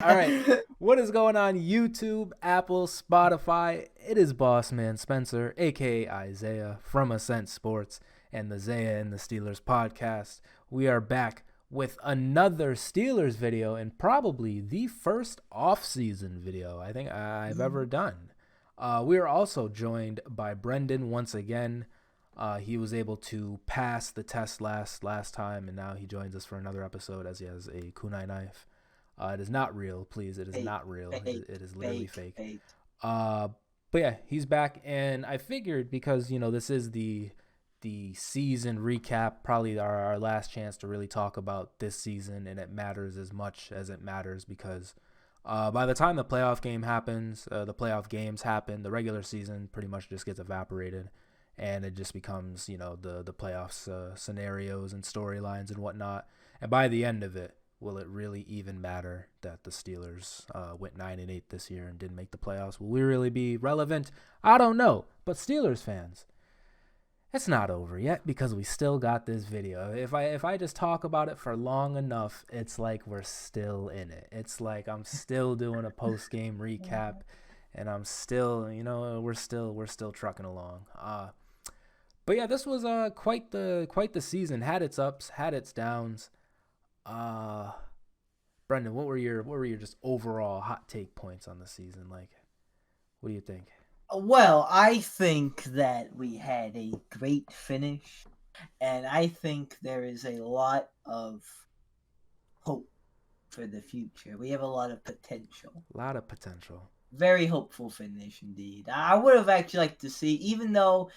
All right. What is going on YouTube, Apple, Spotify? It is Boss Man Spencer, aka Isaiah from Ascent Sports and the Zaya and the Steelers podcast. We are back with another Steelers video and probably the first off-season video I think I've ever done. We are also joined by Brenden once again. He was able to pass the test last time, and now he joins us for another episode as he has a kunai knife. It is not real, please. It is Fake, not real. fake, It is literally fake, fake. fake. Uh, but yeah, he's back, and I figured because this is the season recap, probably our last chance to really talk about this season, and it matters as much as it matters because by the time the playoff game happens, the playoff games happen, the regular season pretty much just gets evaporated, and it just becomes the playoffs scenarios and storylines and whatnot. And by the end of it, will it really even matter that the Steelers went 9-8 this year and didn't make the playoffs? Will we really be relevant? I don't know. But Steelers fans, it's not over yet because we still got this video. If I just talk about it for long enough, it's like we're still in it. It's like I'm still doing a post game recap, and I'm still we're still trucking along. But yeah, this was quite the season. Had its ups, had its downs. Uh, Brenden, what were your just overall hot take points on the season? Like, what do you think? Well, I think that we had a great finish, and I think there is a lot of hope for the future. We have a lot of potential. A lot of potential. Very hopeful finish indeed. I would have actually liked to see, even though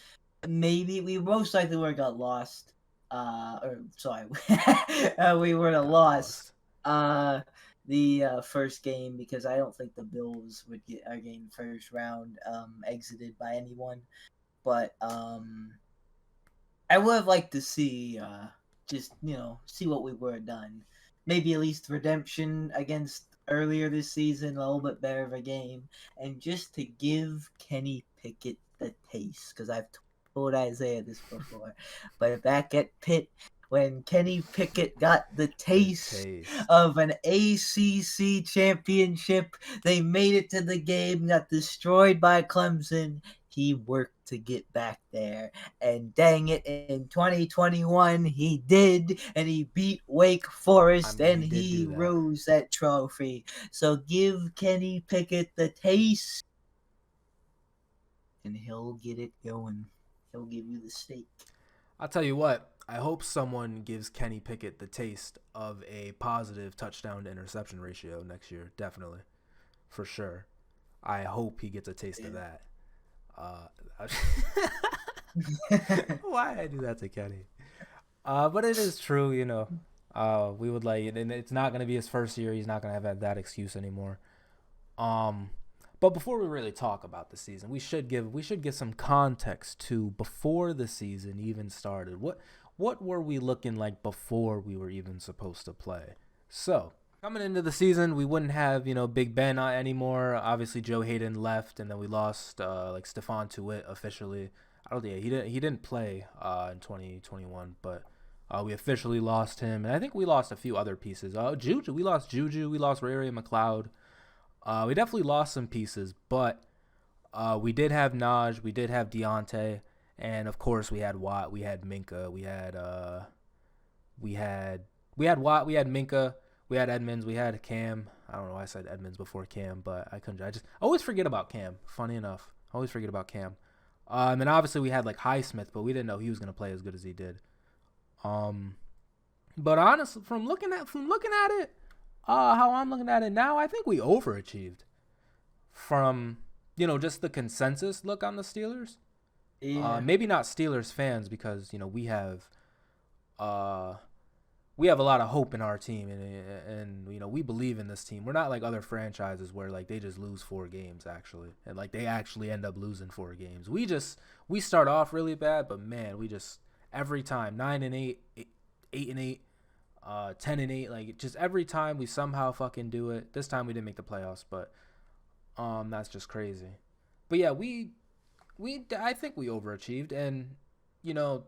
maybe we most likely would have got lost. Or sorry, we would have Got lost. lost. Uh, the first game because I don't think the Bills would get our game first round exited by anyone. But I would have liked to see just see what we were done. Maybe at least redemption against earlier this season, a little bit better of a game, and just to give Kenny Pickett the taste because I've told Isaiah this before, but back at Pitt when Kenny Pickett got the The taste taste. of an ACC championship, they made it to the game, got destroyed by Clemson. He worked to get back there, and dang it, in 2021 he did, and he beat Wake I Forest, mean, and he did he do that. rose that trophy. So give Kenny Pickett the taste, and he'll get it going. He'll give you the steak. I'll tell you what. I hope someone gives Kenny Pickett the taste of a positive touchdown to interception ratio next year. Definitely, for sure. I hope he gets a taste of Yeah. that. Uh, why I do that to Kenny? But it is true, we would like it, and it's not gonna be his first year. He's not gonna have that excuse anymore. Um, but before we really talk about the season, we should give some context to before the season even started. What were we looking like before we were even supposed to play? So coming into the season, we wouldn't have Big Ben anymore. Obviously, Joe Hayden left, and then we lost like Stephon Tuitt officially. I don't think he didn't play in 2021, but we officially lost him, and I think we lost a few other pieces. Juju, we lost Juju, we lost Ray Ray McLeod. We definitely lost some pieces, but we did have Naj, we did have Deontay, and of course we had Watt, we had Minka, we had Watt, we had Minka, we had Edmonds, we had Cam. I don't know why I said Edmonds before Cam, but I couldn't. I just always forget about Cam. Funny enough, I always forget about Cam. And then obviously we had like Highsmith, but we didn't know he was gonna play as good as he did. Um, but honestly, from looking at it, how I'm looking at it now, I think we overachieved from just the consensus look on the Steelers. Yeah. Maybe not Steelers fans because uh, we have a lot of hope in our team, and we believe in this team. We're not like other franchises where like they just lose 4 games actually, and like they actually end up losing 4 games. We start off really bad, but man, we just every time 9-8, 8-8, 10-8, like just every time we somehow fucking do it. This time we didn't make the playoffs, but that's just crazy. But yeah, we I think we overachieved, and you know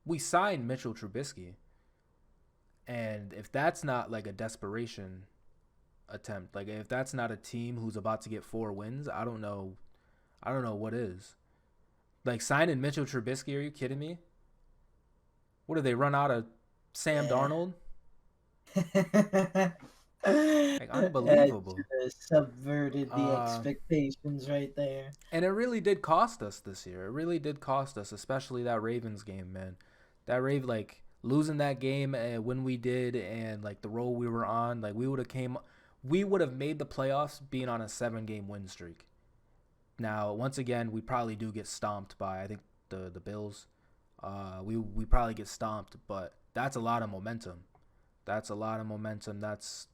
we signed Mitchell Trubisky, and if that's not like a desperation, attempt. Like if that's not a team who's about to get 4 wins, I don't know. I don't know what is. Like signing Mitchell Trubisky? Are you kidding me? What did they run out of Sam Yeah. Darnold? Like It unbelievable. subverted the Uh, expectations right there. and it really did cost us this year. It really did cost us, especially that Ravens game, man. That like losing that game when we did, and like the role we were on, like we would have made the playoffs being on a 7 game win streak. Now, once again, we probably do get stomped by I think the Bills. We probably get stomped, but that's a lot of momentum. That's a lot of momentum. That's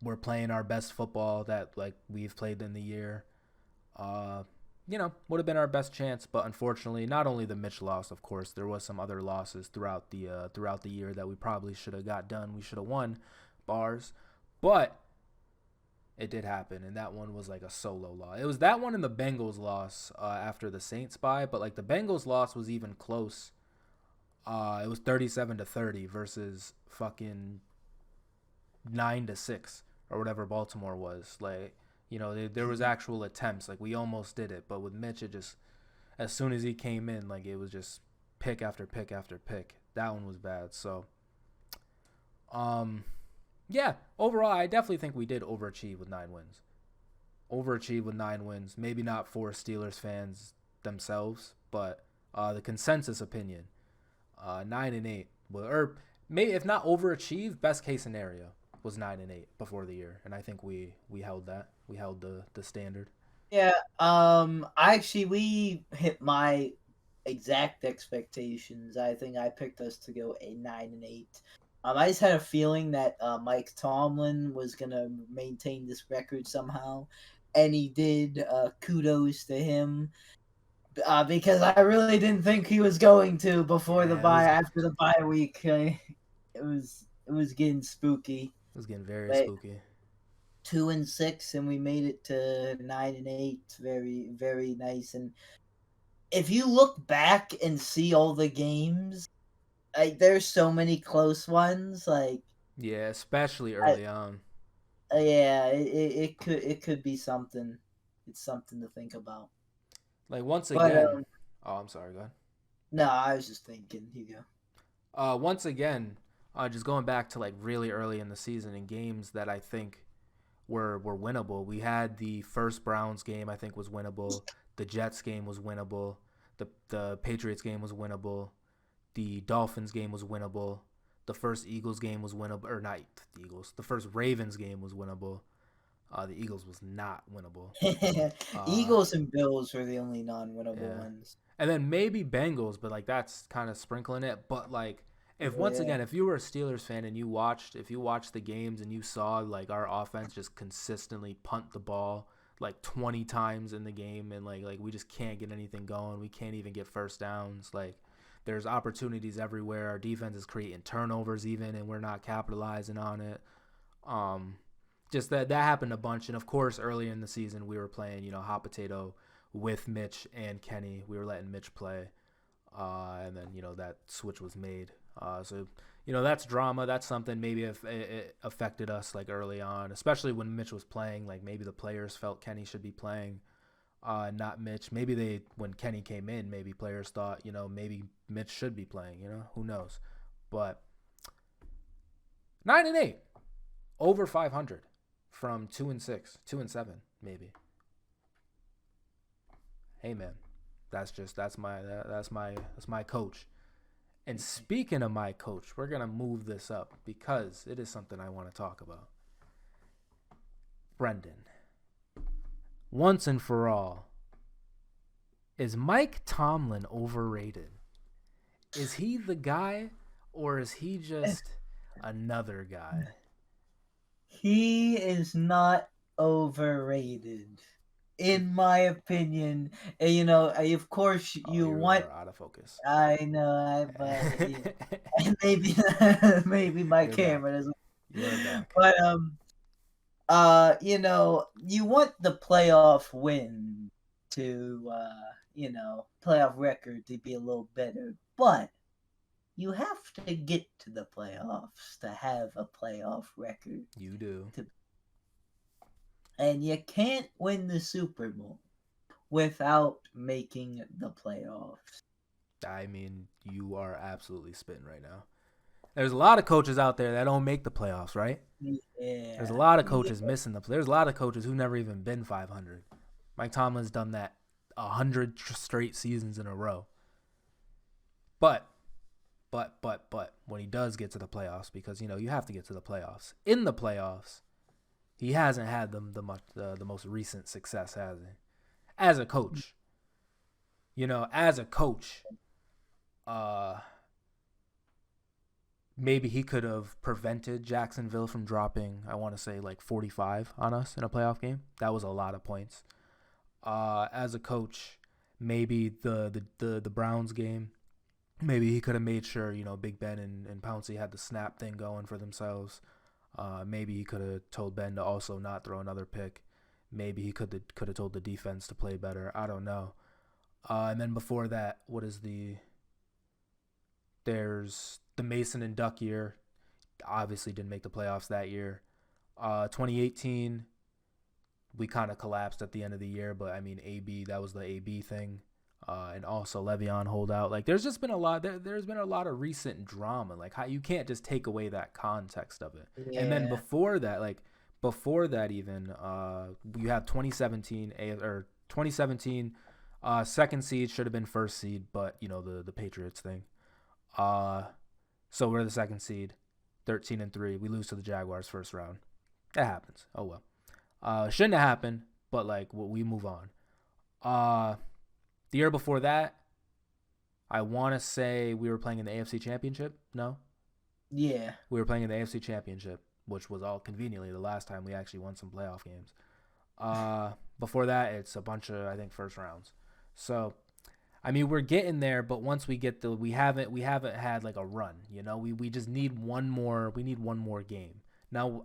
we're playing our best football that like we've played in the year. Uh, would have been our best chance, but unfortunately, not only the Mitch loss, of course, there was some other losses throughout the year that we probably should have got done. We should have won, bars, but it did happen, and that one was like a solo loss. It was that one and the Bengals loss after the Saints bye, but like the Bengals loss was even close. It was 37-30 versus fucking 9-6 or whatever Baltimore was. Like there was actual attempts. Like we almost did it, but with Mitch, it just as soon as he came in, like it was just pick after pick after pick. That one was bad. So, um, yeah. Overall, I definitely think we did overachieve with 9 wins. Overachieve with 9 wins. Maybe not for Steelers fans themselves, but the consensus opinion, 9-8. Well, or maybe if not overachieve, best case scenario was 9-8 before the year, and I think we held that. We held the standard. Yeah, actually, we hit my exact expectations. I think I picked us to go a 9-8. I just had a feeling that Mike Tomlin was gonna maintain this record somehow, and he did. Kudos to him, because I really didn't think he was going to before the Yeah, bye. After the bye week, it was getting spooky. it was getting very But spooky. 2-6, and we made it to 9-8. Very, very nice. And if you look back and see all the games, like there's so many close ones. Like, Yeah, especially I, early on. yeah, it could be something. It's something to think about. Like once But again, oh, I'm sorry. Go ahead. no, I was just thinking, Hugo. Once again, just going back to like really early in the season in games that I think were winnable. We had the first Browns game I think was winnable. The Jets game was winnable. The Patriots game was winnable. The Dolphins game was winnable. The first Eagles game was winnable, or not the Eagles. The first Ravens game was winnable. The Eagles was not winnable. Uh, Eagles and Bills were the only non-winnable yeah, ones. and then maybe Bengals, but like that's kind of sprinkling it. But like, if once Yeah. again, if you were a Steelers fan and if you watched the games and you saw like our offense just consistently punt the ball like 20 times in the game, and like we just can't get anything going. We can't even get first downs. Like there's opportunities everywhere. Our defense is creating turnovers even, and we're not capitalizing on it. Um, just that happened a bunch, and of course, earlier in the season, we were playing hot potato with Mitch and Kenny. We were letting Mitch play, and then that switch was made. So that's drama. That's something maybe if it affected us like early on, especially when Mitch was playing. Like maybe the players felt Kenny should be playing, not Mitch. Maybe when Kenny came in, maybe players thought maybe Mitch should be playing. Who knows? But 9-8, over 500 from 2-6, 2-7 maybe. Hey man, that's my coach. And speaking of my coach, we're gonna move this up because it is something I want to talk about. Brenden, once and for all, is Mike Tomlin overrated? Is he the guy, or is he just another guy? He is not overrated, in my opinion. And, of course, Oh, you you want. are out of focus. I know, but maybe maybe my You're back. camera doesn't. You are back. But you want the playoff win to playoff record to be a little better, but you have to get to the playoffs to have a playoff record You do. to and you can't win the Super Bowl without making the playoffs. I mean, you are absolutely spitting right now. There's a lot of coaches out there that don't make the playoffs, right? There's a Yeah, lot of yeah, coaches missing the. There's a lot of coaches who never even been 500. Mike Tomlin's done that 100 straight seasons in a row. But when he does get to the playoffs, because you have to get to the playoffs. In the playoffs, he hasn't had the most recent success, has he? As a coach, as a coach, uh, maybe he could have prevented Jacksonville from dropping, I want to say, like 45 on us in a playoff game. That was a lot of points. As a coach, maybe the Browns game, maybe he could have made sure, Big Ben and Pouncey had the snap thing going for themselves. Maybe he could have told Ben to also not throw another pick. Maybe he could have told the defense to play better. I don't know. And then before that, there's the Mason and Duck year. Obviously didn't make the playoffs that year. 2018, we kind of collapsed at the end of the year, but I mean, that was the AB thing. And also Le'Veon holdout. Like, there's just been a lot. There's been a lot of recent drama. Like, how you can't just take away that context of it. And then yeah, before that even, you have 2017 or 2017 second seed should have been first seed, but the Patriots thing. So we're the second seed, 13-3. We lose to the Jaguars first round. That happens. Oh well. Shouldn't have happened, but like we move on. The year before that, I want to say we were playing in the AFC Championship. No, yeah, we were playing in the AFC Championship, which was all conveniently the last time we actually won some playoff games. Before that, it's a bunch of, I think, first rounds. So I mean, we're getting there, but once we get we haven't had like a run. We just need one more. We need one more game. Now,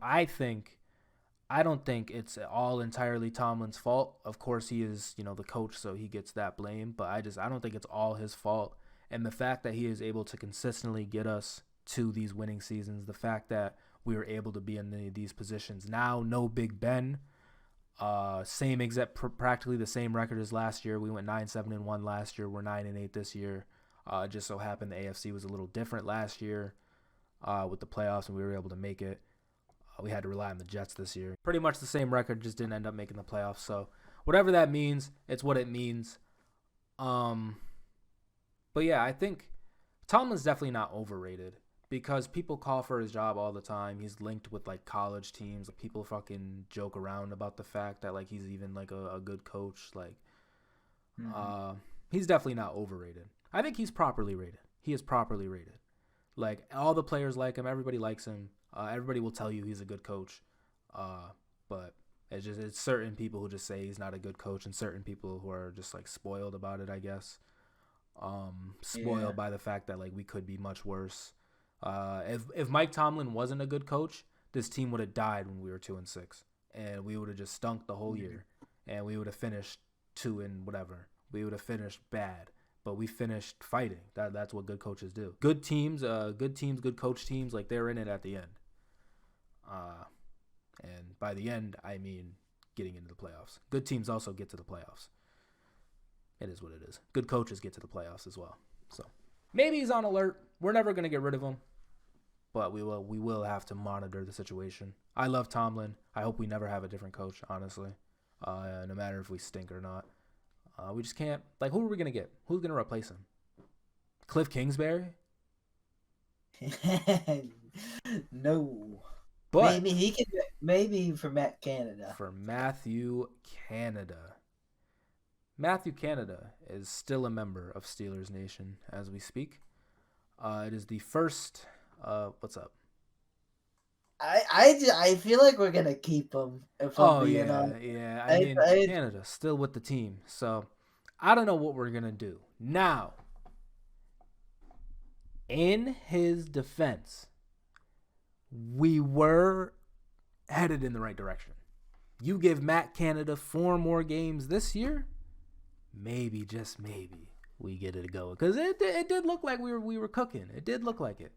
I don't think it's all entirely Tomlin's fault. Of course, he is, the coach, so he gets that blame. But I don't think it's all his fault. And the fact that he is able to consistently get us to these winning seasons, the fact that we were able to be in these positions now, no Big Ben, same exact, practically the same record as last year. We went 9-7-1 last year. We're 9-8 this year. Just so happened the AFC was a little different last year with the playoffs, and we were able to make it. We had to rely on the Jets this year. Pretty much the same record, just didn't end up making the playoffs. So whatever that means, it's what it means. Um, but yeah, I think Tomlin's definitely not overrated because people call for his job all the time. He's linked with like college teams. Like, people fucking joke around about the fact that like he's even like a good coach. Like, uh, he's definitely not overrated. I think he's properly rated. He is properly rated. Like, all the players like him. Everybody likes him. Everybody will tell you he's a good coach. But it's certain people who just say he's not a good coach, and certain people who are just like spoiled about it, I guess. yeah, Spoiled by the fact that like we could be much worse. If Mike Tomlin wasn't a good coach, this team would have died when we were 2-6, and we would have just stunk the whole year, and we would have finished 2 and whatever. We would have finished bad, but we finished fighting. That's what good coaches do. Good teams, good coach teams, like they're in it at the end. And by the end, I mean getting into the playoffs. Good teams also get to the playoffs. It is what it is. Good coaches get to the playoffs as well. So maybe he's on alert. We're never gonna get rid of him, but we will have to monitor the situation. I love Tomlin. I hope we never have a different coach. Honestly, no matter if we stink or not, we just can't. Like, who are we gonna get? Who's gonna replace him? Cliff Kingsbury? no. But Maybe he can. Maybe for Matt Canada. for Matthew Canada is still a member of Steelers Nation as we speak. It is the first. What's up? I feel like we're gonna keep him if I'm Oh being yeah, honest. yeah. I I, mean, I Canada still with the team, so I don't know what we're gonna do now. In his defense, we were headed in the right direction. You give Matt Canada 4 more games this year, maybe, just maybe, we get it going. Because it did look like we were cooking. It did look like it.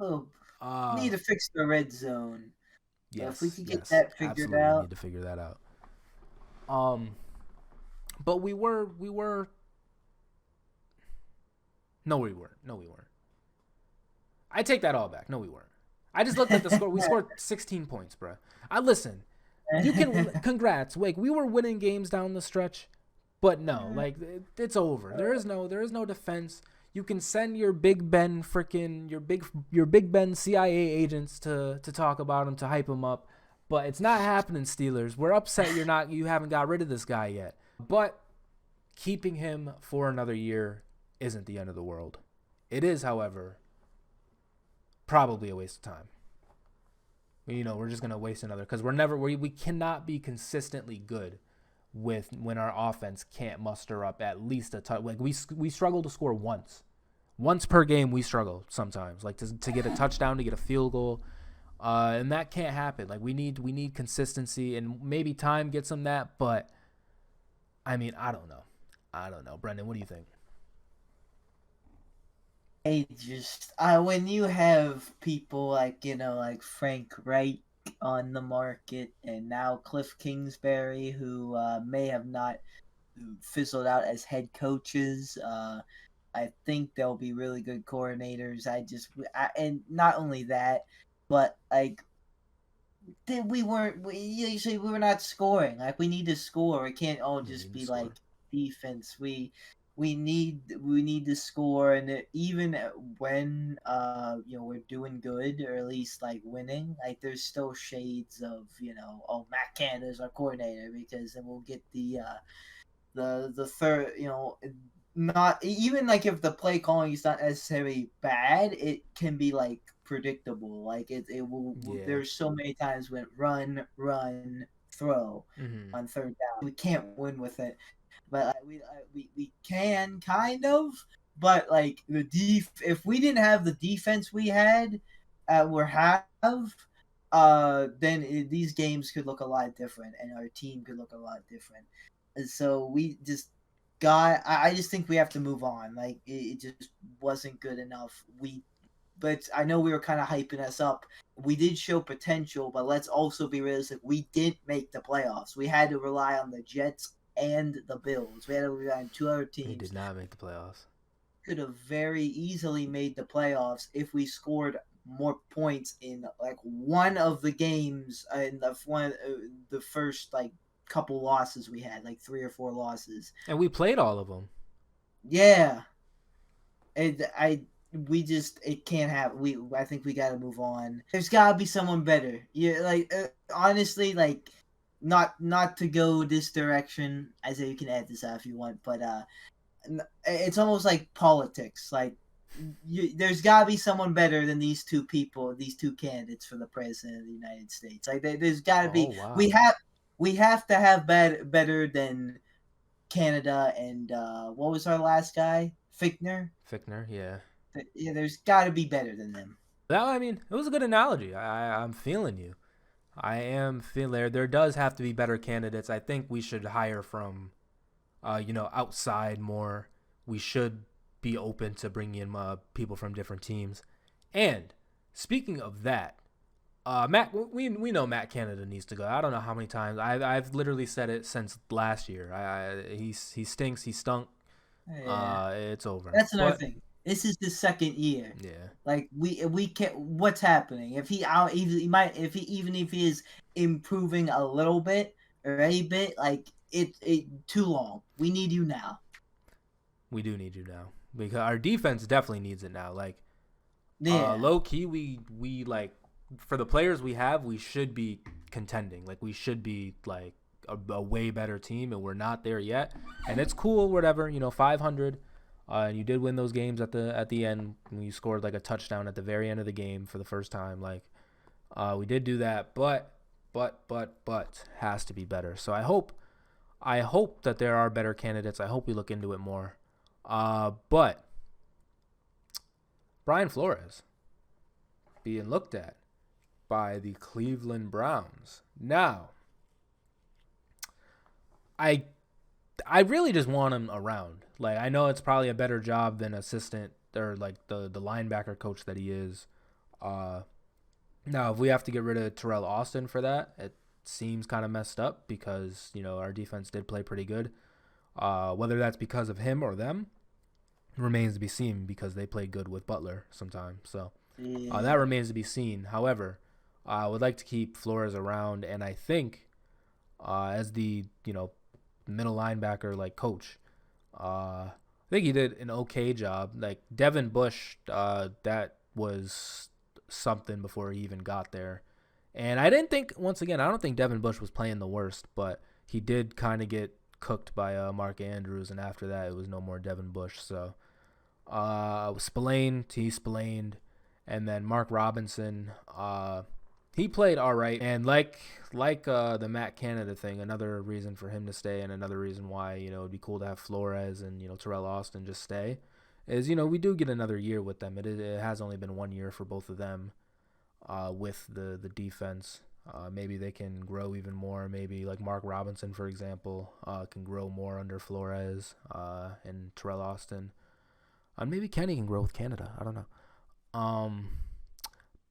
oh, Uh need to fix the red zone. If we yes, could get yes, that figured absolutely out, need to figure that out. Um, but we were no, we weren't. No, we weren't. I take that all back. No, we weren't. I just looked at the score. We scored 16 points, bro. I listen. You can congrats. Like we were winning games down the stretch, but no, like it's over. There is no defense. You can send your Big Ben freaking your Big Ben CIA agents to talk about him to hype him up, but it's not happening. Steelers, we're upset you haven't got rid of this guy yet. But keeping him for another year isn't the end of the world. It is, however, probably a waste of time. We're just gonna waste another because we cannot be consistently good with when our offense can't muster up at least a touch. Like we struggle to score once per game. We struggle sometimes, like to get a touchdown, to get a field goal, and that can't happen. Like we need consistency, and maybe time gets them that. But I mean, I don't know, Brenden. What do you think? When you have people like like Frank Reich on the market, and now Cliff Kingsbury, who may have not fizzled out as head coaches. I think they'll be really good coordinators. And not only that, but like we were not scoring. Like we need to score. We can't all We just need to be like score. defense. We need to score, and even when we're doing good, or at least like winning, like there's still shades of oh, Matt Canada's our coordinator, because then we'll get the third, not even like if the play calling is not necessarily bad, it can be like predictable. Like it will Yeah. there's so many times when run, throw Mm-hmm. on third down. We can't win with it, but we can kind of. But like if we didn't have the defense we had, or have, then these games could look a lot different, and our team could look a lot different. And so we just I just think we have to move on. Like it just wasn't good enough. But I know we were kind of hyping us up. We did show potential, but let's also be realistic. We didn't make the playoffs. We had to rely on the Jets and the Bills. We had to rely on two other We teams. did not make the playoffs. Could have very easily made the playoffs if we scored more points in like one of the games, in the first like couple losses we had, like 3 or 4 losses. And we played all of them. Yeah, and it can't happen. I think we got to move on. There's got to be someone better. Yeah, like honestly, like not to go this direction. I say you can add this out if you want, but it's almost like politics. Like there's got to be someone better than these two people, these two candidates for the president of the United States. Like there's got to Oh be. We wow. have to have better than Canada and what was our last guy? Fichtner. Fickner, yeah. Yeah, there's got to be better than them. That I mean, it was a good analogy. I'm feeling you. I am feeling there does have to be better candidates. I think we should hire from outside more. We should be open to bringing in people from different teams. And speaking of that, Matt, we know Matt Canada needs to go. I don't know how many times I've literally said it since last year. He stinks. He stunk. Yeah, It's over. that's another But thing. This is his second year. yeah, Like we can what's happening? If he out, he might if he even if he is improving a little bit or a bit, like it too long. We need you now. we do need you now because our defense definitely needs it now. Like Yeah, low key, we like for the players we have, we should be contending. Like we should be like a way better team, and we're not there yet. And it's cool, whatever. 500. And you did win those games at the end when you scored like a touchdown at the very end of the game for the first time. Like we did do that, but has to be better. So I hope that there are better candidates. I hope we look into it more. But Brian Flores being looked at by the Cleveland Browns. Now, I I really just want him around. Like I know it's probably a better job than assistant or like the linebacker coach that he is. Uh, Now if we have to get rid of Terrell Austin for that, seems kind of messed up because our defense did play pretty good. Whether that's because of him or them remains to be seen because they played good with Butler sometimes. So that Yeah. remains to be seen. However, I would like to keep Flores around, and I think as the middle linebacker like coach, I think he did an okay job. Like Devin Bush, that was something before he even got there. And I didn't think, once again, I don't think Devin Bush was playing the worst, but he did kind of get cooked by Mark Andrews, and after that, it was no more Devin Bush. So Spillane, T. Spillane, and then Mark Robinson. He played all right, and like the Matt Canada thing, another reason for him to stay, and another reason why it'd be cool to have Flores and Terrell Austin just stay, is we do get another year with them. It has only been 1 year for both of them, with the defense. Maybe they can grow even more. Maybe like Mark Robinson, for example, can grow more under Flores and Terrell Austin. Maybe Kenny can grow with Canada. I don't know. Um,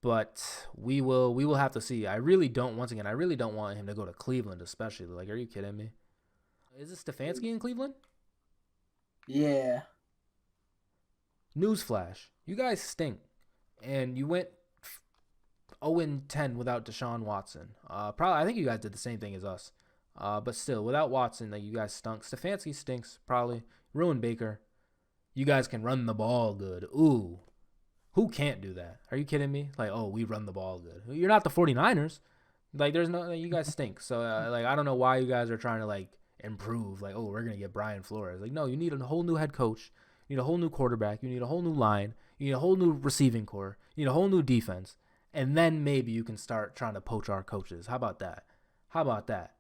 but we will have to see. I really don't. Once again, I really don't want him to go to Cleveland, especially. Like, are you kidding me? Is it Stefanski in Cleveland? Yeah. Newsflash: you guys stink, and you went 0-10 without Deshaun Watson. Probably, I think you guys did the same thing as us. But still, without Watson, like, you guys stunk. Stefanski stinks. Probably ruined Baker. You guys can run the ball good. Ooh, who can't do that? Are you kidding me? Like, oh, we run the ball good. You're not the 49ers. Like, there's no, like, you guys stink. So, like, I don't know why you guys are trying to, like, improve. Like, oh, we're going to get Brian Flores. Like, no, you need a whole new head coach. You need a whole new quarterback. You need a whole new line. You need a whole new receiving core. You need a whole new defense. And then maybe you can start trying to poach our coaches. How about that? How about that?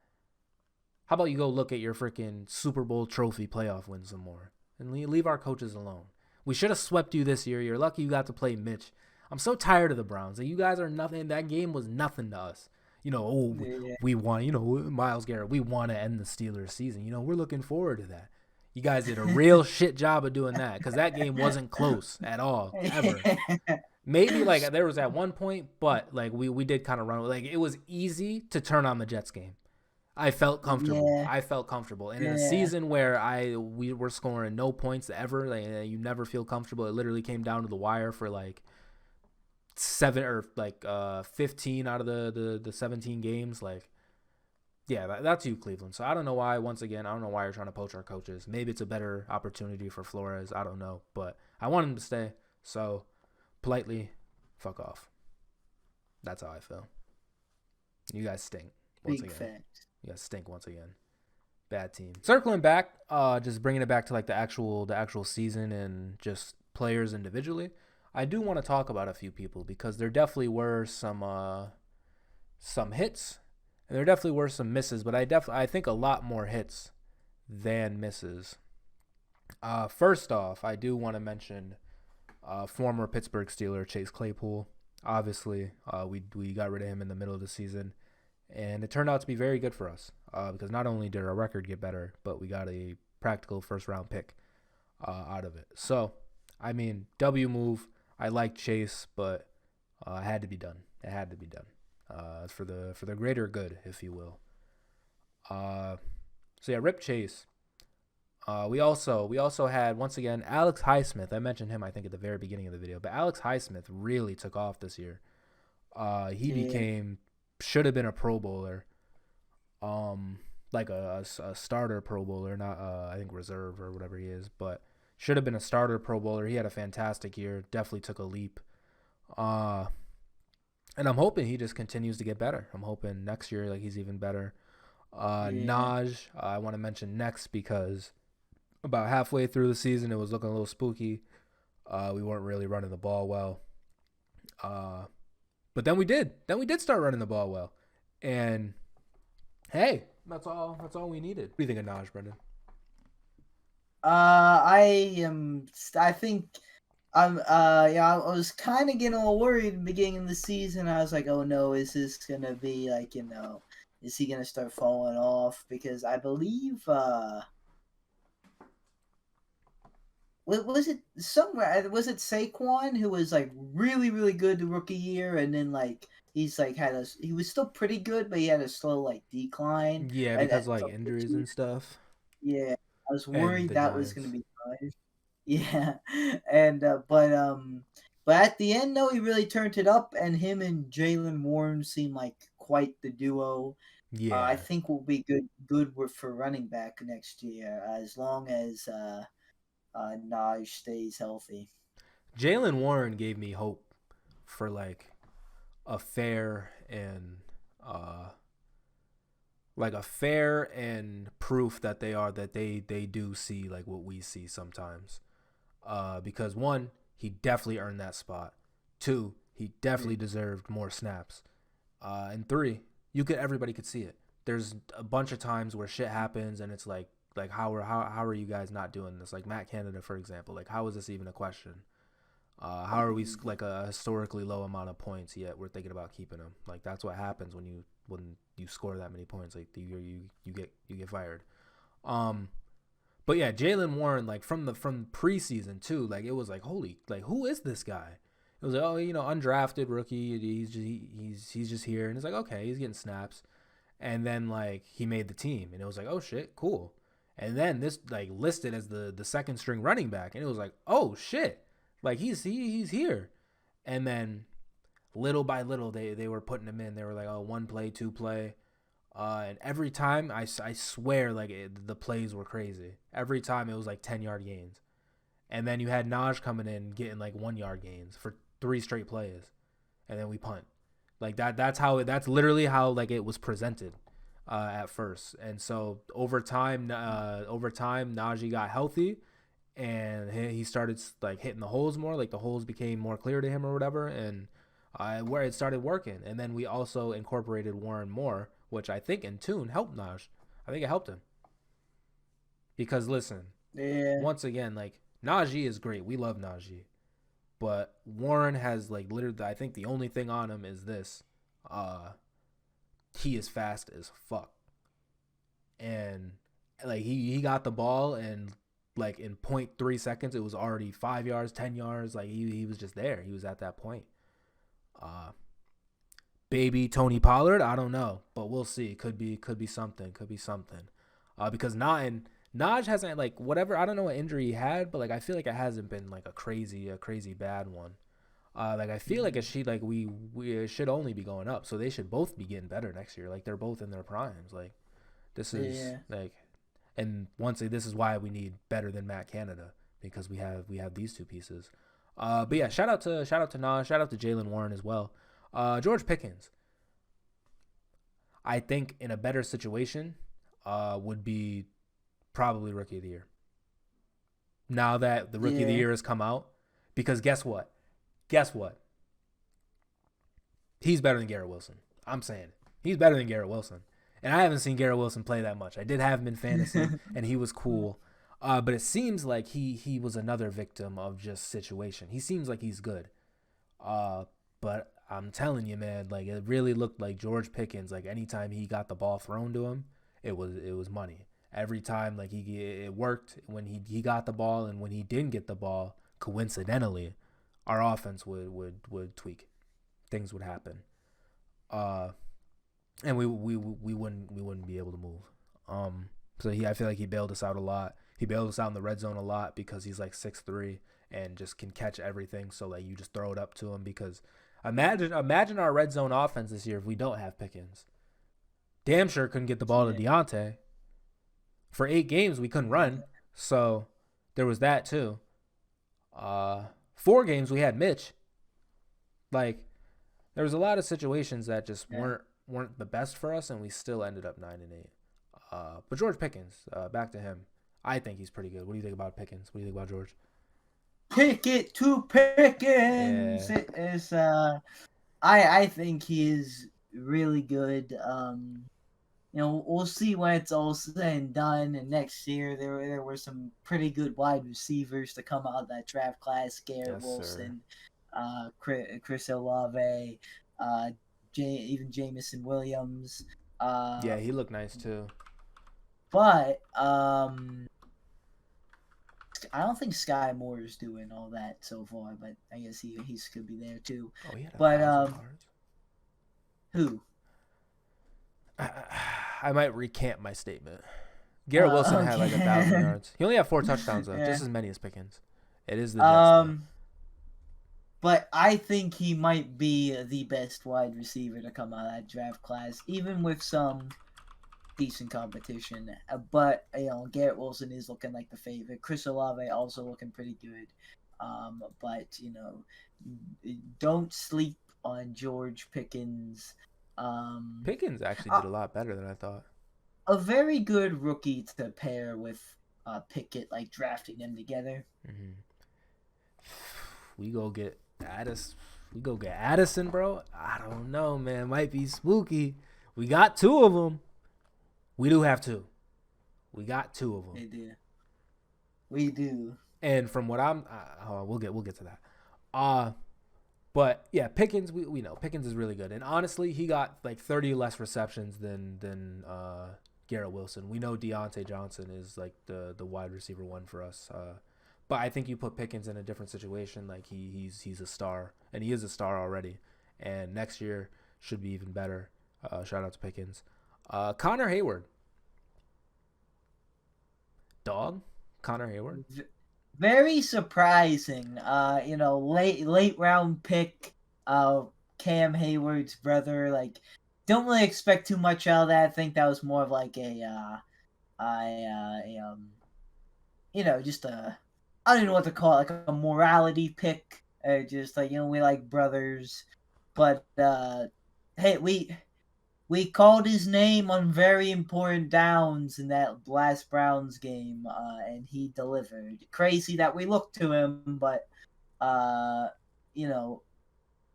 How about you go look at your freaking Super Bowl trophy playoff win some more and leave our coaches alone? We should have swept you this year. You're lucky you got to play Mitch. I'm so tired of the Browns. Like, you guys are nothing. That game was nothing to us. Oh, Yeah. we won. Myles Garrett, we want to end the Steelers season. We're looking forward to that. You guys did a real shit job of doing that because that game wasn't close at all, ever. Maybe like there was at one point, but like we did kind of run. Like, it was easy to turn on the Jets game. I felt comfortable. Yeah. I felt comfortable. And in a Yeah. season where we were scoring no points ever, like, you never feel comfortable. It literally came down to the wire for like 15 out of the 17 games. Like, yeah, that's you, Cleveland. So I don't know why. Once again, I don't know why you're trying to poach our coaches. Maybe it's a better opportunity for Flores. I don't know, but I want him to stay. So politely, fuck off. That's how I feel. You guys stink once Big again. facts. You guys stink once again. Bad team. Circling back, just bringing it back to like the actual season and just players individually. I do want to talk about a few people because there definitely were some hits and there definitely were some misses, but I think a lot more hits than misses. First off, I do want to mention former Pittsburgh Steeler Chase Claypool. Obviously, we got rid of him in the middle of the season, and it turned out to be very good for us because not only did our record get better, but we got a practical first round pick out of it. So, I mean, W move. I like Chase, but it had to be done. It had to be done for the greater good, if you will. So yeah, rip Chase. We also had, once again, Alex Highsmith. I mentioned him, I think, at the very beginning of the video, but Alex Highsmith really took off this year. He Yeah. should have been a Pro Bowler, like a starter Pro Bowler, not I think reserve or whatever he is, but should have been a starter Pro Bowler. He had a fantastic year, definitely took a leap, uh, and I'm hoping he just continues to get better. I'm hoping next year like he's even better. Yeah. Naj, I want to mention next because about halfway through the season, it was looking a little spooky. We weren't really running the ball well. Uh, but then we did. Then we did start running the ball well. And hey, that's all. That's all we needed. What do you think of Naj, Brenden? I am. I think I'm. Yeah, I was kind of getting a little worried at the beginning of the season. I was like, oh no, is this gonna be like, is he gonna start falling off? Because I believe was it somewhere? Was it Saquon who was like really really good the rookie year, and then like he's like he was still pretty good, but he had a slow like decline. Yeah, And because like so this injuries year, and stuff, yeah, I was and worried the that was going to Giants. be fine. Yeah, and but at the end though, he really turned it up, and him and Jalen Warren seem like quite the duo. I Yeah, think will be for running back next year, as long as Naj stays healthy. Jalen Warren gave me hope for like a fair and uh like a fair and proof that they do see like what we see sometimes. Because one, he definitely earned that spot. Two, he Yeah. definitely deserved more snaps. And three, everybody could see it. There's a bunch of times where shit happens and it's like how are you guys not doing this? Like Matt Canada, for example. Like how is this even a question? How are we like a historically low amount of points yet we're thinking about keeping him? Like that's what happens when you score that many points. Like you get fired. Um, but yeah, Jalen Warren, like from preseason too, like it was like holy, like who is this guy? It was like, oh, undrafted rookie. He's just here, and it's like okay, he's getting snaps, and then like he made the team, and it was like oh shit, cool. And then this like listed as the second string running back, and it was like oh shit, like he's here. And then little by little they were putting him in. They were like oh one play, two play, and every time I swear like the plays were crazy. Every time it was like 10-yard gains, and then you had Naj coming in getting like 1 yard gains for three straight plays, and then we punt. Like that's literally how like it was presented at first. And so over time Najee got healthy and he started like hitting the holes more. Like the holes became more clear to him or whatever, and where it started working. And then we also incorporated Warren more, which I think in tune helped Naj. I think it helped him because listen, Yeah, once again, like Najee is great. We love Najee, but Warren has like literally, I think the only thing on him is this: uh, he is fast as fuck, and like he got the ball and like in point 0.3 seconds it was already 5 yards, 10 yards. Like he was just there. He was at that point. Uh, Baby Tony Pollard, I don't know, but we'll see. Could be something. Could be something. Because Naj hasn't like whatever. I don't know what injury he had, but like I feel like it hasn't been like a crazy bad one. Like I feel like it should like we should only be going up, so they should both be getting better next year. Like they're both in their primes. Like this is yeah, like, and once again, this is why we need better than Matt Canada because we have these two pieces. But yeah, shout out to Nas, shout out to Jalen Warren as well. George Pickens, I think in a better situation, would be probably rookie of the year. Now that the rookie of the yeah. year has come out, because guess what? Guess what? He's better than Garrett Wilson. I'm saying it. He's better than Garrett Wilson. And I haven't seen Garrett Wilson play that much. I did have him in fantasy, and he was cool. But it seems like he was another victim of just situation. He seems like he's good. Uh, but I'm telling you, man, like it really looked like George Pickens. Like anytime he got the ball thrown to him, it was money. Every time, like it worked when he got the ball, and when he didn't get the ball, coincidentally, our offense would tweak. Things would happen. Uh, and we wouldn't be able to move. So I feel like he bailed us out a lot. He bailed us out in the red zone a lot because he's like 6'3" and just can catch everything. So like you just throw it up to him because imagine our red zone offense this year if we don't have Pickens. Damn sure couldn't get the ball to Yeah, Deontay. For 8 games we couldn't run, yeah, so there was that too. 4 games we had Mitch. Like there was a lot of situations that just yeah. weren't the best for us, and we still ended up 9-8. But George Pickens, back to him. I think he's pretty good. What do you think about Pickens? What do you think about George? Pick it to Pickens. Yeah, It is. I think he is really good. We'll see when it's all said and done. And next year, there were some pretty good wide receivers to come out of that draft class: Garrett yes sir. Wilson, Chris Olave, uh, even Jamison Williams. Yeah, Uh, he looked nice too. but I don't think Sky Moore is doing all that so far, but I guess he's could be there too. Oh, he had a But thousand yards. who? I might recant my statement. Garrett Wilson had like 1,000 yards. He only had 4 touchdowns though, Yeah. just as many as Pickens. It is the Jets though. But I think he might be the best wide receiver to come out of that draft class, even with some decent competition. But Garrett Wilson is looking like the favorite. Chris Olave also looking pretty good. But don't sleep on George Pickens. Pickens actually did a lot better than I thought. A very good rookie to pair with Pickett, like drafting them together. Mm-hmm. We go get Addison, bro. I don't know, man. Might be spooky. We got 2 of them. We do have 2. We got 2 of them. They do. We do. And from what we'll get to that. But yeah, Pickens, we know Pickens is really good. And honestly, he got like 30 less receptions than Garrett Wilson. We know Deontay Johnson is like the wide receiver 1 for us. But I think you put Pickens in a different situation. Like he's a star, and he is a star already. And next year should be even better. Shout out to Pickens. Connor Hayward. Dog? Connor Hayward? Very surprising. Late round pick, Cam Hayward's brother. Like, don't really expect too much out of that. I think that was more of like just a, I don't even know what to call it, like a morality pick. Just like, we like brothers. But hey, we called his name on very important downs in that last Browns game, and he delivered. Crazy that we looked to him, but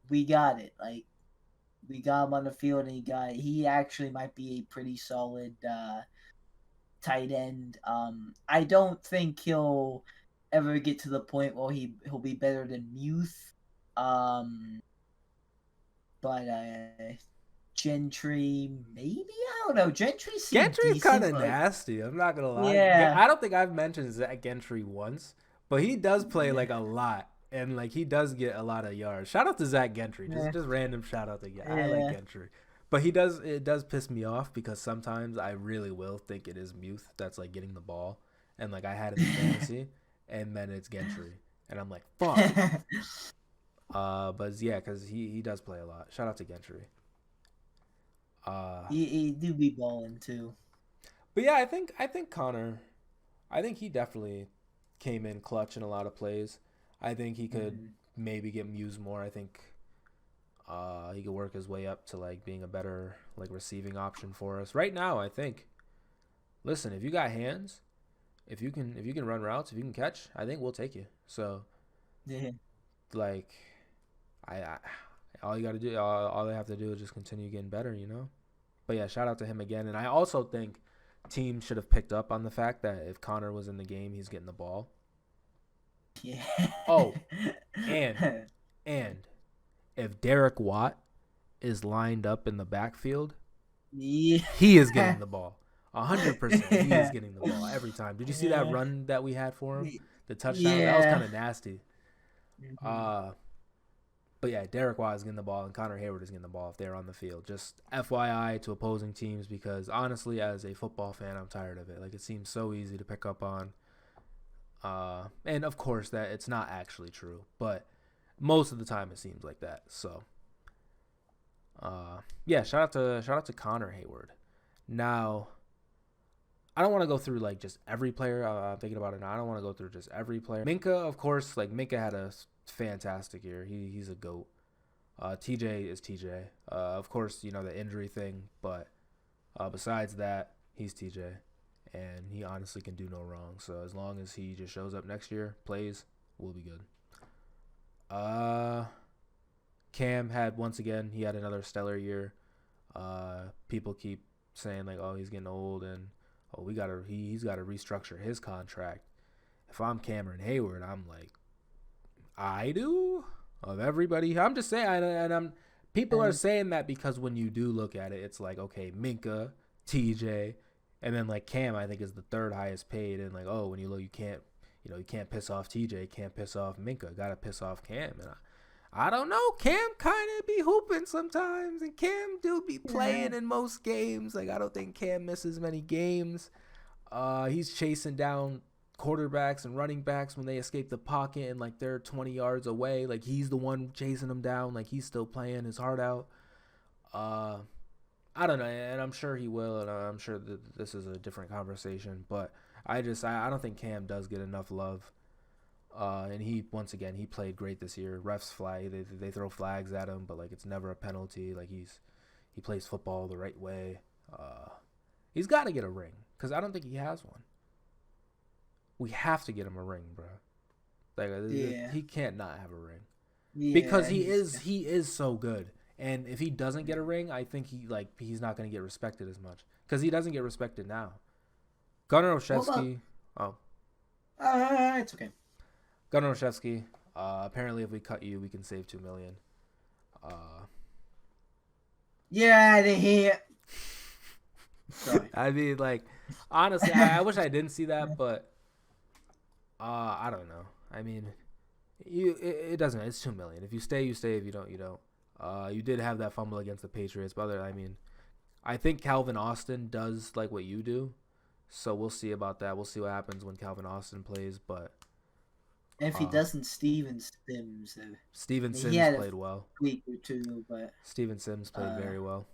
we got it. Like, we got him on the field, and he actually might be a pretty solid tight end. I don't think he'll ever get to the point where he'll be better than Muth. But Gentry, maybe? I don't know. Gentry's kind of nasty. I'm not gonna lie. Yeah. I don't think I've mentioned Zach Gentry once, but he does play like a lot, and like he does get a lot of yards. Shout out to Zach Gentry. Just random shout out to I like Gentry, but it does piss me off because sometimes I really will think it is Muth that's like getting the ball, and like I had it in fantasy, and then it's Gentry, and I'm like fuck. But yeah, because he does play a lot. Shout out to Gentry. He do be balling too. But yeah, I think Connor, I think he definitely came in clutch in a lot of plays. I think he could maybe get used more. I think he could work his way up to like being a better like receiving option for us. Right now, I think. Listen, if you got hands, if you can run routes, if you can catch, I think we'll take you. So, like, I all you got to do, all they have to do is just continue getting better, you know. But yeah, shout out to him again. And I also think teams should have picked up on the fact that if Connor was in the game, he's getting the ball. Yeah. Oh, and if Derek Watt is lined up in the backfield, he is getting the ball. 100%. He is getting the ball every time. Did you see that run that we had for him? The touchdown? Yeah. That was kind of nasty. But yeah, Derek Watt is getting the ball and Connor Hayward is getting the ball if they're on the field. Just FYI to opposing teams because honestly, as a football fan, I'm tired of it. Like it seems so easy to pick up on. And of course that it's not actually true, but most of the time it seems like that. So yeah, shout out to Connor Hayward. Now, I don't want to go through like just every player. I'm thinking about it now. I don't want to go through just every player. Minka, of course, like Minka had a fantastic year. He's a GOAT. TJ is TJ. Of course, you know the injury thing, but besides that, he's TJ, and he honestly can do no wrong. So as long as he just shows up next year, plays, we'll be good. Cam had he had another stellar year. People keep saying like, oh, he's getting old and he's got to restructure his contract. If I'm Cameron Hayward, I'm like, I do of everybody. I'm just saying, and people are saying that because when you do look at it, it's like, okay, Minka, TJ, and then like Cam, I think is the third highest paid, and like, oh, when you look, you can't You can't piss off TJ, can't piss off Minka, gotta piss off Cam. And I don't know, Cam kind of be hooping sometimes, and Cam do be Yeah. playing in most games. Like I don't think Cam misses many games. He's chasing down quarterbacks and running backs when they escape the pocket and like they're 20 yards away. Like he's the one chasing them down. Like he's still playing his heart out. Uh, I don't know, and I'm sure he will, and I'm sure that this is a different conversation. But I don't think Cam does get enough love. And he once again he played great this year. Refs flag they throw flags at him, but like it's never a penalty. Like he plays football the right way. He's got to get a ring because I don't think he has one. We have to get him a ring, bro. Like Yeah. he can't not have a ring because Yeah. he is so good. And if he doesn't get a ring, I think he's not going to get respected as much because he doesn't get respected now. Gunnar What about? Olszewski, oh It's okay. Gunnar Olszewski. Apparently, if we cut you, we can save $2 million. Uh, Yeah, they hear. Sorry. I mean, like honestly, I wish I didn't see that, but I don't know. I mean, it doesn't. It's $2 million. If you stay, you stay. If you don't, you don't. You did have that fumble against the Patriots, but I mean, I think Calvin Austin does like what you do, so we'll see about that. We'll see what happens when Calvin Austin plays, but If he doesn't, Steven Sims. Steven He Sims had a played well. week or two, but Steven Sims played very well.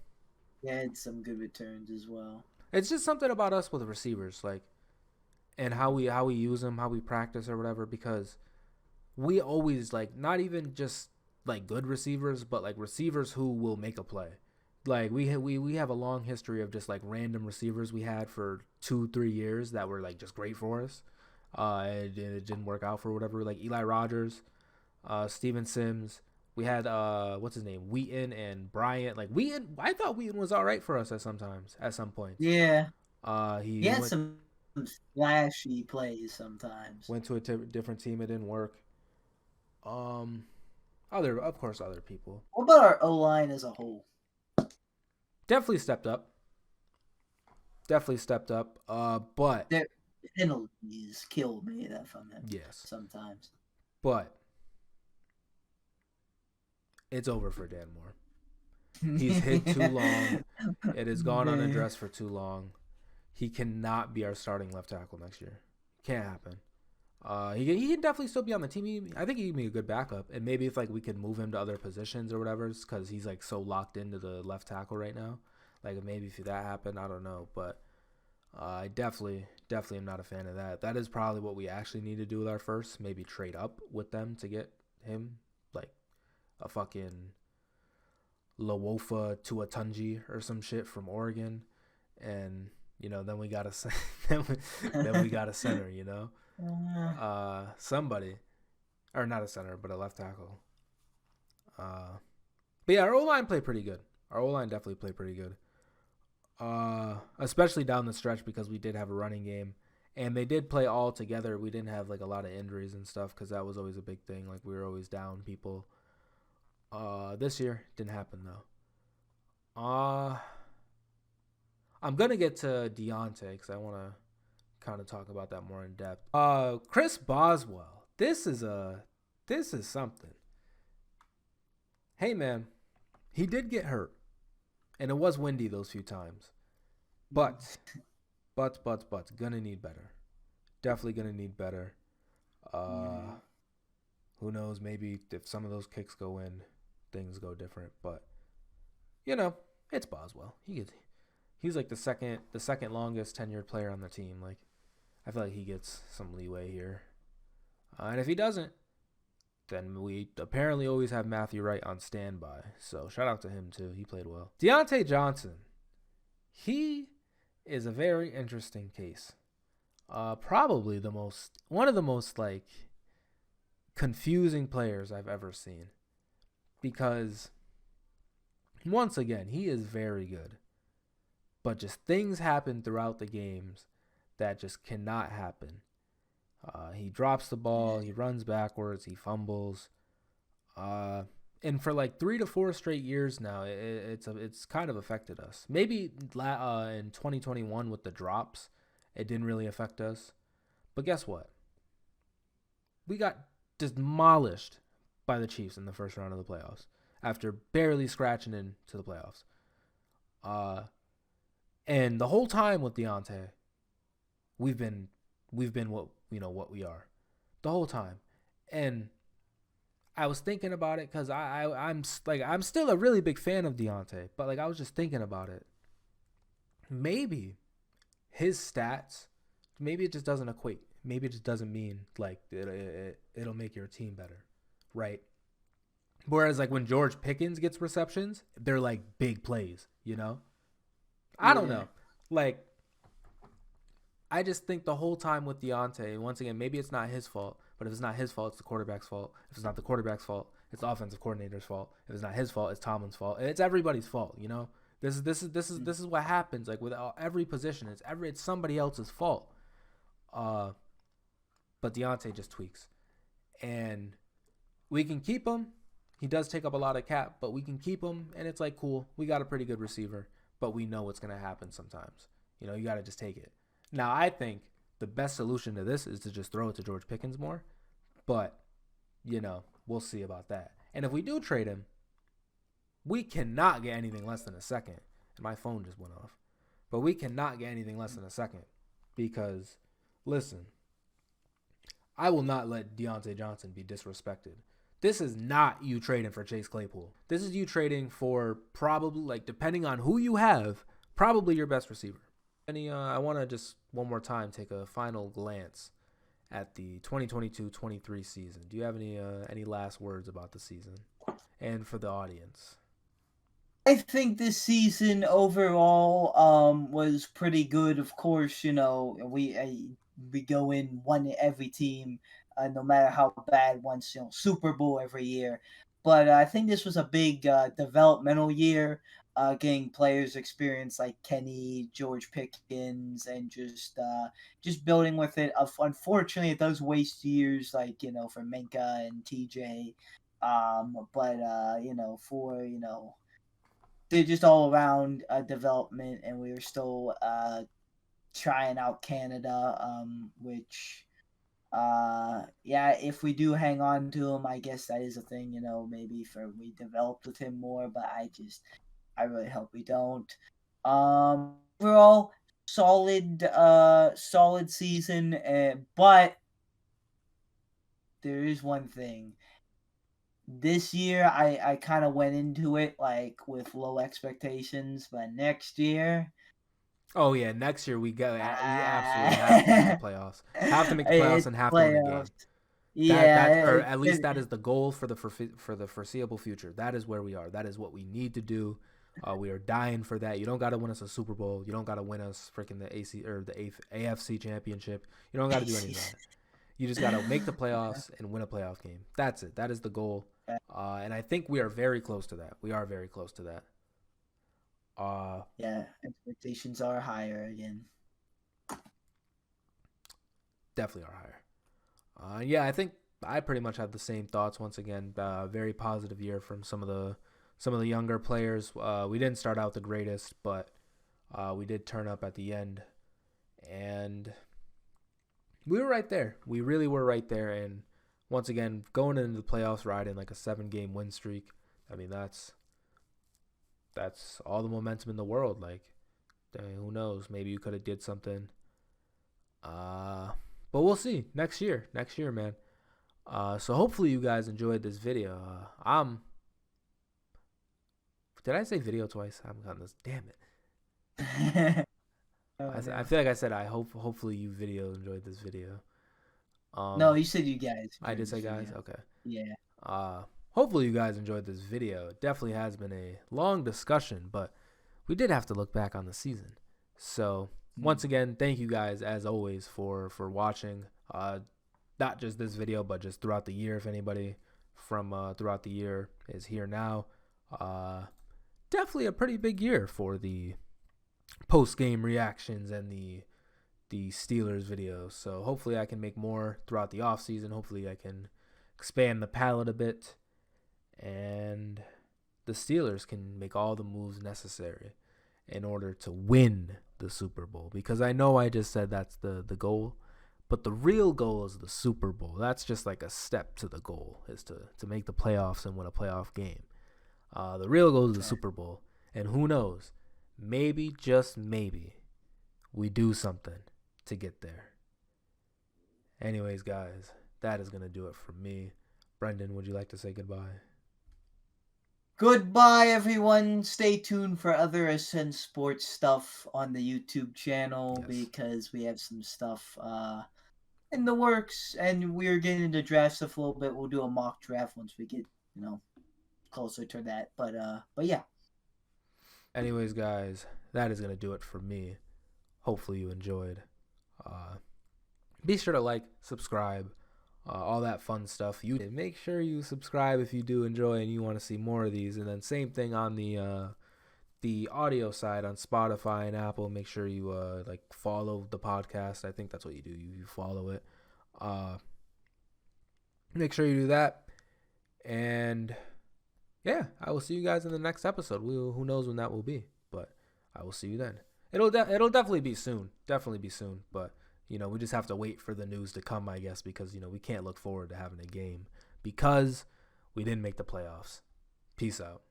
he had some good returns as well. It's just something about us with the receivers, like, and how we use them, how we practice or whatever, because we always like not even just like good receivers, but like receivers who will make a play. Like we have a long history of just like random receivers we had for 2-3 years that were like just great for us. And it didn't work out for whatever. Like Eli Rogers, Steven Sims. We had what's his name, Wheaton and Bryant. Like Wheaton, I thought Wheaton was all right for us at some points. Yeah, he He had some flashy plays sometimes. went to a different team. It didn't work. Um, of course other people What about our O line as a whole? definitely stepped up. But Their penalties kill me from them. yes, Sometimes. but it's over for Dan Moore. He's hit too long. It has gone unaddressed for too long. He cannot be our starting left tackle next year. Can't happen. He can definitely still be on the team. I think he can be a good backup, and maybe if like we could move him to other positions or whatever, because he's like so locked into the left tackle right now. Like maybe if that happened, I don't know, but I definitely am not a fan of that. That is probably what we actually need to do with our first. Maybe trade up with them to get him, like a fucking Lawofa Tuatunji or some shit from Oregon, and then we got a then we got a center, somebody, or not a center but a left tackle. But yeah, our O-line played pretty good. Our O-line definitely played pretty good, especially down the stretch because we did have a running game and they did play all together. We didn't have like a lot of injuries and stuff because that was always a big thing. Like we were always down people. This year didn't happen though. I'm gonna get to didnt because I want to kind of talk about that more in depth. Chris Boswell. This is something. Hey man, he did get hurt, and it was windy those few times. But, gonna need better. Definitely gonna need better. Who knows? Maybe if some of those kicks go in, things go different. But it's Boswell. He's like the second longest tenured player on the team. Like I feel like he gets some leeway here. And if he doesn't, then we apparently always have Matthew Wright on standby. So shout out to him too. He played well. Deontay Johnson. He is a very interesting case. Probably one of the most like confusing players I've ever seen. Because once again, he is very good. But just things happen throughout the games that just cannot happen. He drops the ball, he runs backwards, he fumbles. And for like 3 to 4 straight years now, it's kind of affected us. Maybe in 2021 with the drops, it didn't really affect us. But guess what? We got demolished by the Chiefs in the first round of the playoffs after barely scratching into the playoffs. Uh, and the whole time with Deontay, we've been what what we are the whole time. And I was thinking about it because I'm still a really big fan of Deontay, but like I was just thinking about it. Maybe his stats, maybe it just doesn't equate. Maybe it just doesn't mean like it'll make your team better, right? Whereas like when George Pickens gets receptions, they're like big plays, you know? I don't Yeah. know. Like I just think the whole time with Deontay, once again, maybe it's not his fault, but if it's not his fault, it's the quarterback's fault. If it's not the quarterback's fault, it's the offensive coordinator's fault. If it's not his fault, it's Tomlin's fault. It's everybody's fault, you know. This is what happens. Like with every position, it's somebody else's fault. Uh, but Deontay just tweaks, and we can keep him. He does take up a lot of cap, but we can keep him, and it's like cool. We got a pretty good receiver, but we know what's gonna happen sometimes. You know, you gotta just take it. Now, I think the best solution to this is to just throw it to George Pickens more, but we'll see about that. And if we do trade him, we cannot get anything less than a second. And my phone just went off, but we cannot get anything less than a second because, listen, I will not let Deontay Johnson be disrespected. This is not you trading for Chase Claypool. This is you trading for probably, like, depending on who you have, probably your best receiver. I want to just one more time take a final glance at the 2022-23 season. Do you have any last words about the season and for the audience? I think this season overall was pretty good. Of course, we go in one every team, no matter how bad, once Super Bowl every year. But I think this was a big developmental year, getting players experience like Kenny, George Pickens, and just building with it. Unfortunately, it does waste years, like for Minka and TJ. But for they're just all around development, and we were still trying out Canada, which yeah, if we do hang on to him, I guess that is a thing. Maybe for we developed with him more, but I really hope we don't. Overall, solid season, but there is one thing. This year, I kind of went into it like with low expectations, but next year, Oh yeah, next year we absolutely have to make the ah, playoffs. Have to make the playoffs it's and have to win a playoffs. game. Yeah, Or at least that is the goal for the foreseeable future. That is where we are. That is what we need to do. We are dying for that. You don't got to win us a Super Bowl. You don't got to win us freaking the AC or the AFC championship. You don't got to do any of that. You just got to make the playoffs and win a playoff game. That's it. That is the goal. And I think we are very close to that. We are very close to that. Uh, yeah, expectations are higher again. Definitely are higher. Yeah, I think I pretty much have the same thoughts. Once again, very positive year from some of the younger players. We didn't start out the greatest, but we did turn up at the end, and we were right there. We really were right there. And once again, going into the playoffs, riding like a 7-game win streak. I mean, that's all the momentum in the world. Like, who knows? Maybe you could have did something. Uh, but we'll see next year. Next year, man. So hopefully you guys enjoyed this video. Did I say video twice? I'm on this. Damn it. Oh I no, feel like I said I hope. Hopefully you video enjoyed this video. no, Um, you said you guys I enjoyed did this say guys. video. Okay. Yeah, Hopefully you guys enjoyed this video. It definitely has been a long discussion, but we did have to look back on the season. So once again, thank you guys as always for watching. Not just this video, but just throughout the year. If anybody from throughout the year is here now, uh, definitely a pretty big year for the post game reactions and the Steelers videos. So hopefully I can make more throughout the off season. Hopefully I can expand the palette a bit, and the Steelers can make all the moves necessary in order to win the Super Bowl. Because I know I just said that's the goal, But the real goal is the Super Bowl. That's just like a step to the goal, is to make the playoffs and win a playoff game. The real goal is the Okay. Super Bowl. And who knows? Maybe, just maybe, we do something to get there. Anyways, guys, that is going to do it for me. Brenden, would you like to say goodbye? Goodbye, everyone. Stay tuned for other Ascent Sports stuff on the YouTube channel Yes. because we have some stuff in the works, and we're getting into draft stuff a little bit. We'll do a mock draft once we get closer to that. But yeah. Anyways, guys, that is going to do it for me. Hopefully you enjoyed. Uh, be sure to like, subscribe, all that fun stuff. You make sure you subscribe if you do enjoy and you want to see more of these. And then same thing on the audio side on Spotify and Apple. Make sure you like follow the podcast. I think that's what you do. You follow it. Make sure you do that. And yeah, I will see you guys in the next episode. Who knows when that will be, but I will see you then. It'll definitely be soon. Definitely be soon, but we just have to wait for the news to come, I guess, because we can't look forward to having a game because we didn't make the playoffs. Peace out.